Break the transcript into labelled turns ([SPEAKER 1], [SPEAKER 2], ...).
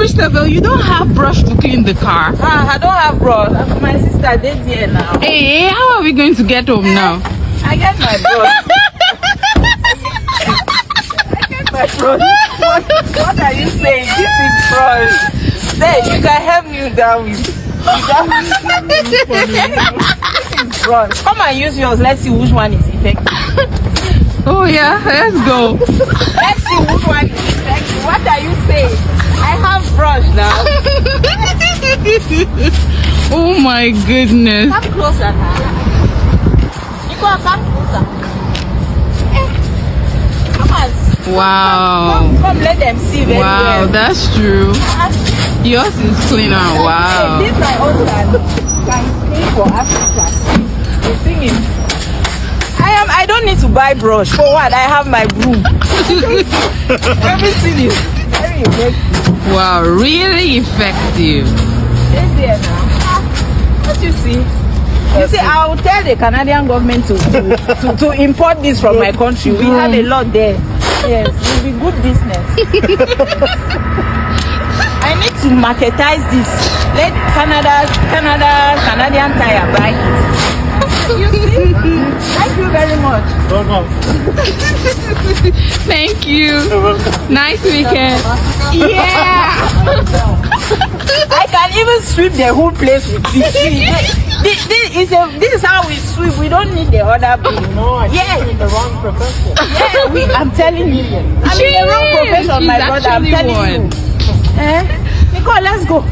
[SPEAKER 1] Christabel, you don't have brush to clean the car.
[SPEAKER 2] I don't have brush. My sister did here now.
[SPEAKER 1] Hey, how are we going to get home now?
[SPEAKER 2] I get my brush. I get my brush. What are you saying? This is brush. Then you can help me with that with. This is brush. Come and use yours. Let's see which one is effective.
[SPEAKER 1] Oh yeah, let's go.
[SPEAKER 2] Let's see which one is effective. What are you saying? I have brush now.
[SPEAKER 1] Oh my goodness.
[SPEAKER 2] Come closer now. Nicola, come closer. Come on.
[SPEAKER 1] Wow.
[SPEAKER 2] Come, let them see very
[SPEAKER 1] Wow,
[SPEAKER 2] well.
[SPEAKER 1] that's true. Yours is cleaner. Wow.
[SPEAKER 2] This my husband can clean for Africa. The thing is, I don't need to buy brush. For what? I have my broom. Everything is very effective.
[SPEAKER 1] Wow, really effective.
[SPEAKER 2] This here now. What you see? You see, I will tell the Canadian government to import this from my country. We have a lot there. Yes, it will be good business. I need to marketize this. Let Canadian Tire buy it. You see? Thank you very much.
[SPEAKER 1] Thank you. Nice weekend. Yeah.
[SPEAKER 2] I can even sweep the whole place with this. This is how we sweep. We don't need the other people.
[SPEAKER 3] No, I
[SPEAKER 2] Yeah.
[SPEAKER 3] think you're in the wrong profession.
[SPEAKER 2] Yeah, I'm telling you. I'm in the wrong profession, my brother. I'm
[SPEAKER 1] She's actually
[SPEAKER 2] telling you. Nicole, let's go.